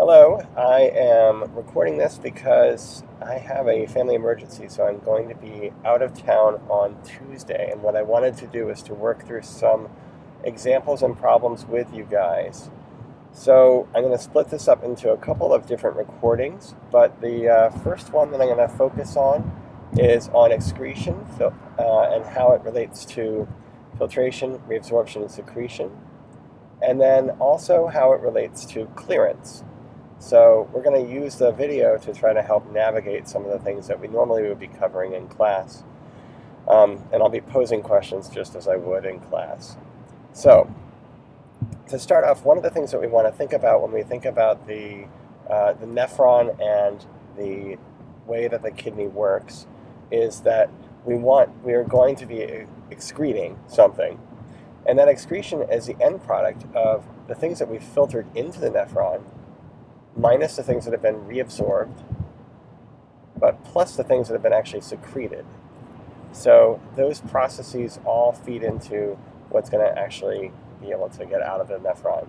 Hello, I am recording this because I have a family emergency, so I'm going to be out of town on Tuesday. And what I wanted to do is to work through some examples and problems with you guys. So I'm going to split this up into a couple of different recordings, but the first one that I'm going to focus on is on excretion and how it relates to filtration, reabsorption, and secretion, and then also how it relates to clearance. So we're going to use the video to try to help navigate some of the things that we normally would be covering in class. And I'll be posing questions just as I would in class. So to start off, one of the things that we want to think about when we think about the nephron and the way that the kidney works is that we are going to be excreting something. And that excretion is the end product of the things that we've filtered into the nephron minus the things that have been reabsorbed, but plus the things that have been actually secreted. So those processes all feed into what's going to actually be able to get out of the nephron.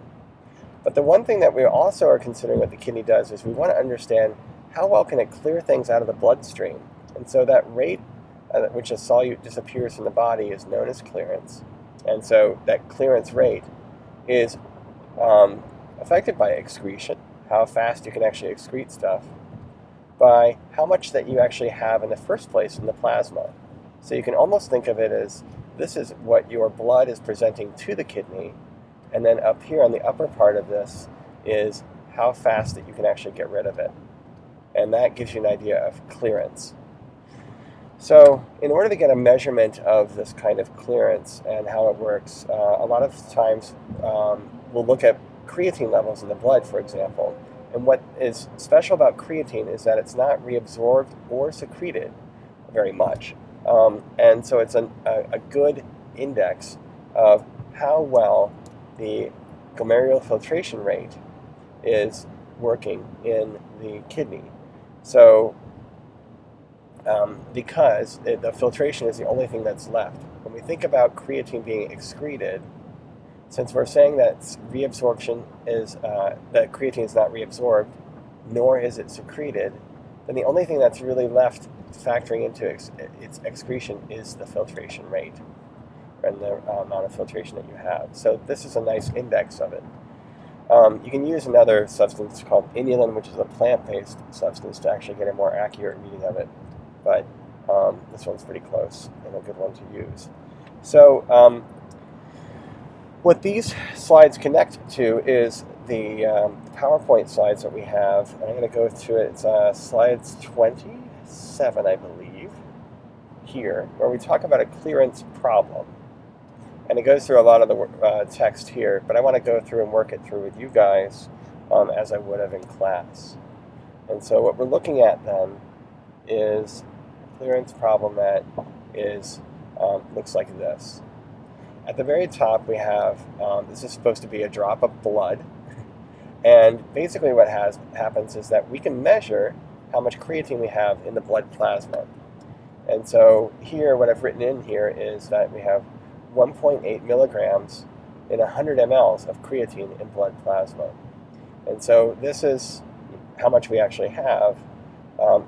But the one thing that we also are considering what the kidney does is we want to understand how well can it clear things out of the bloodstream. And so that rate at which a solute disappears from the body is known as clearance. And so that clearance rate is affected by excretion, how fast you can actually excrete stuff, by how much that you actually have in the first place in the plasma. So you can almost think of it as this is what your blood is presenting to the kidney, and then up here on the upper part of this is how fast that you can actually get rid of it. And that gives you an idea of clearance. So in order to get a measurement of this kind of clearance and how it works, a lot of times we'll look at creatine levels in the blood, for example. And what is special about creatine is that it's not reabsorbed or secreted very much. And so it's a good index of how well the glomerular filtration rate is working in the kidney. So because the filtration is the only thing that's left. When we think about creatine being excreted, since we're saying that reabsorption is that creatine is not reabsorbed, nor is it secreted, then the only thing that's really left factoring into its excretion is the filtration rate and the amount of filtration that you have. So this is a nice index of it. You can use another substance called inulin, which is a plant-based substance, to actually get a more accurate reading of it. But this one's pretty close and a good one to use. So what these slides connect to is the PowerPoint slides that we have. And I'm going to go through it. It's slides 27, I believe, here, where we talk about a clearance problem. And it goes through a lot of the text here, but I want to go through and work it through with you guys as I would have in class. And so what we're looking at then is a clearance problem that is looks like this. At the very top we have, this is supposed to be a drop of blood, and basically what happens is that we can measure how much creatine we have in the blood plasma. And so here, what I've written in here is that we have 1.8 milligrams in 100 mLs of creatine in blood plasma. And so this is how much we actually have,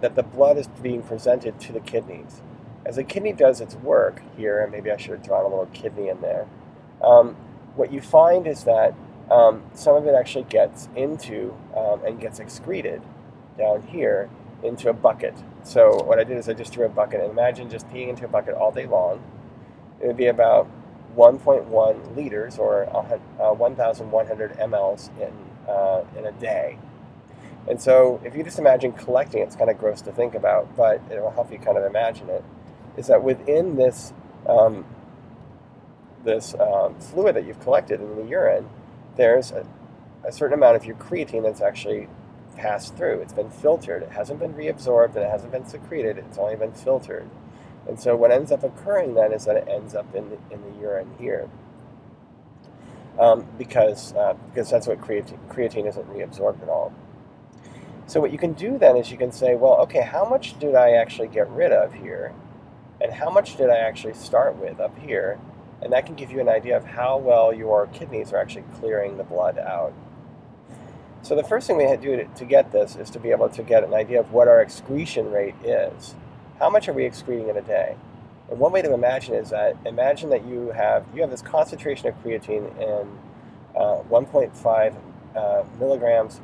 that the blood is being presented to the kidneys. As the kidney does its work here, and maybe I should have drawn a little kidney in there, what you find is that some of it actually gets into and gets excreted down here into a bucket. So what I did is I just threw a bucket, and imagine just peeing into a bucket all day long. It would be about 1.1 liters or 1,100 mLs in a day. And so if you just imagine collecting, it's kind of gross to think about, but it will help you kind of imagine it, is that within this fluid that you've collected in the urine, there's a certain amount of your creatine that's actually passed through. It's been filtered. It hasn't been reabsorbed and it hasn't been secreted. It's only been filtered. And so what ends up occurring then is that it ends up in the urine here, because that's what creatine isn't reabsorbed at all. So what you can do then is you can say, well, okay, how much did I actually get rid of here? And how much did I actually start with up here? And that can give you an idea of how well your kidneys are actually clearing the blood out. So the first thing we had to do to get this is to be able to get an idea of what our excretion rate is. How much are we excreting in a day? And one way to imagine is that you have this concentration of creatine in 1.5 milligrams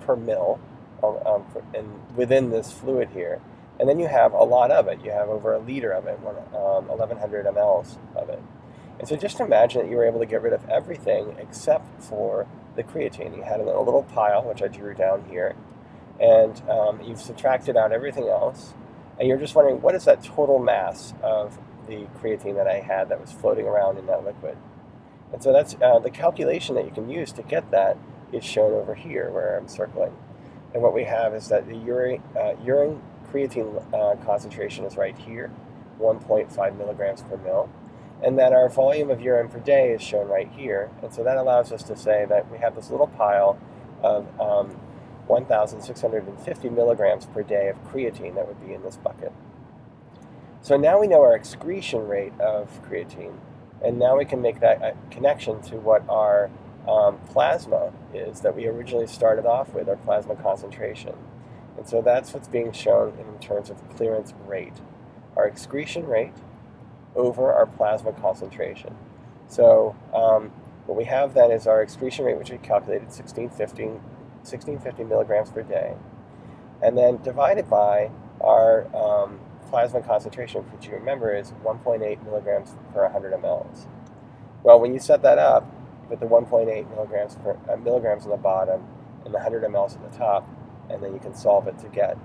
per mil within this fluid here. And then you have a lot of it. You have over a liter of it, 1,100 mLs of it. And so just imagine that you were able to get rid of everything except for the creatine. You had a little pile, which I drew down here, and you've subtracted out everything else. And you're just wondering, what is that total mass of the creatine that I had that was floating around in that liquid? And so that's the calculation that you can use to get that is shown over here where I'm circling. And what we have is that the urine creatine concentration is right here, 1.5 milligrams per mil. And then our volume of urine per day is shown right here. And so that allows us to say that we have this little pile of 1,650 milligrams per day of creatine that would be in this bucket. So now we know our excretion rate of creatine. And now we can make that connection to what our plasma is that we originally started off with, our plasma concentration. And so that's what's being shown in terms of clearance rate. Our excretion rate over our plasma concentration. So what we have then is our excretion rate, which we calculated 1650 milligrams per day, and then divided by our plasma concentration, which you remember is 1.8 milligrams per 100 mLs. Well, when you set that up with the 1.8 milligrams on the bottom and the 100 mLs at the top, and then you can solve it to get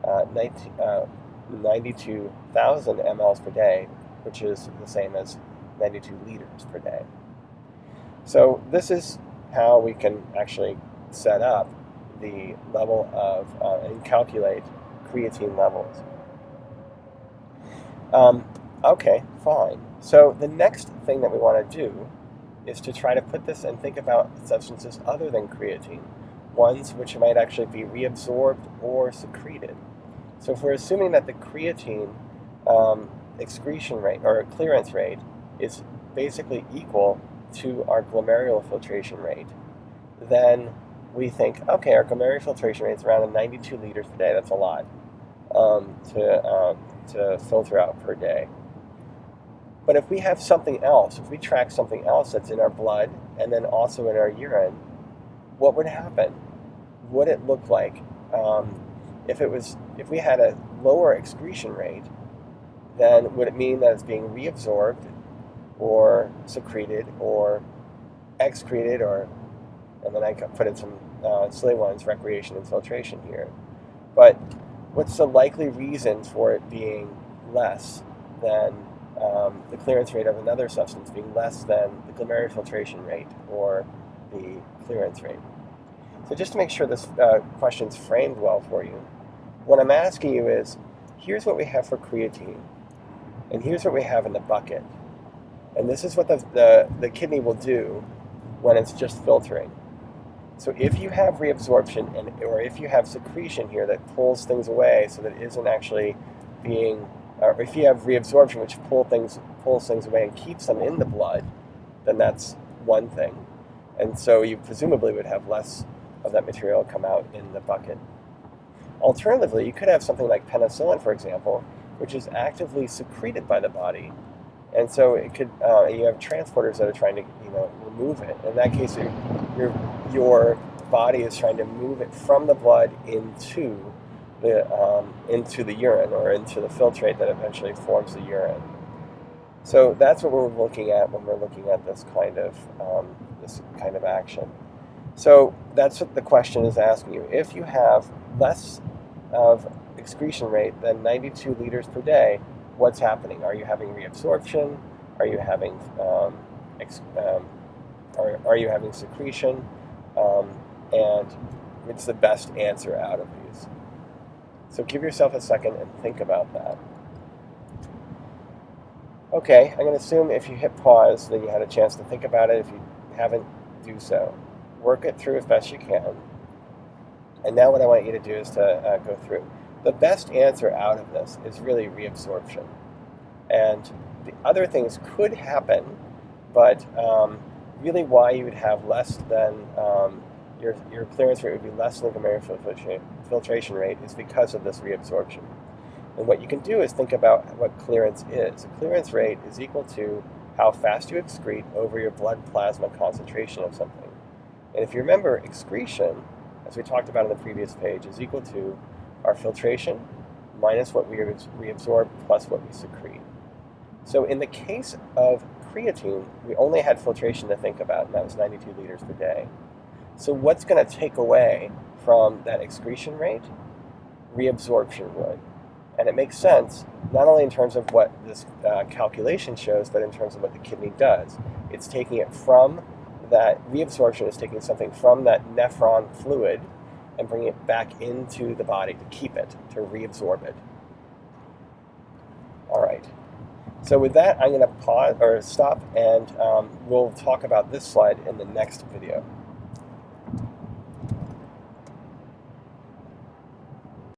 92,000 mLs per day, which is the same as 92 liters per day. So this is how we can actually set up the level of and calculate creatine levels. Okay, fine. So the next thing that we want to do is to try to put this and think about substances other than creatine, ones which might actually be reabsorbed or secreted. So if we're assuming that the creatine excretion rate or clearance rate is basically equal to our glomerular filtration rate, then we think, okay, our glomerular filtration rate is around 92 liters per day. That's a lot to filter out per day. But if we have something else, if we track something else that's in our blood and then also in our urine, what would happen? What would it look like if we had a lower excretion rate? Then would it mean that it's being reabsorbed or secreted or excreted, and then I put in some silly ones, recreation and filtration here. But what's the likely reason for it being less than the clearance rate of another substance being less than the glomerular filtration rate or the clearance rate? So just to make sure this question's framed well for you, what I'm asking you is, here's what we have for creatine, and here's what we have in the bucket. And this is what the kidney will do when it's just filtering. So if you have reabsorption or if you have secretion here that pulls things away so that it isn't actually being, or if you have reabsorption which pulls things away and keeps them in the blood, then that's one thing. And so you presumably would have less of that material come out in the bucket. Alternatively, you could have something like penicillin, for example, which is actively secreted by the body. And so it could, you have transporters that are trying to, remove it. In that case, your body is trying to move it from the blood into the urine or into the filtrate that eventually forms the urine. So that's what we're looking at when we're looking at this kind of action. So that's what the question is asking you. If you have less of excretion rate than 92 liters per day, what's happening? Are you having reabsorption? Are you having secretion? And it's the best answer out of these. So give yourself a second and think about that. Okay, I'm going to assume if you hit pause, then you had a chance to think about it. If you haven't, do so. Work it through as best you can. And now what I want you to do is to go through. The best answer out of this is really reabsorption. And the other things could happen, but really why you would have less than your clearance rate would be less than the glomerular filtration rate is because of this reabsorption. And what you can do is think about what clearance is. A clearance rate is equal to how fast you excrete over your blood plasma concentration of something. And if you remember, excretion, as we talked about on the previous page, is equal to our filtration minus what we reabsorb plus what we secrete. So in the case of creatine, we only had filtration to think about, and that was 92 liters per day. So what's going to take away from that excretion rate? Reabsorption would. And it makes sense, not only in terms of what this calculation shows, but in terms of what the kidney does. It's taking it from that, reabsorption is taking something from that nephron fluid and bringing it back into the body to keep it, to reabsorb it. All right. So with that, I'm going to pause or stop, and we'll talk about this slide in the next video.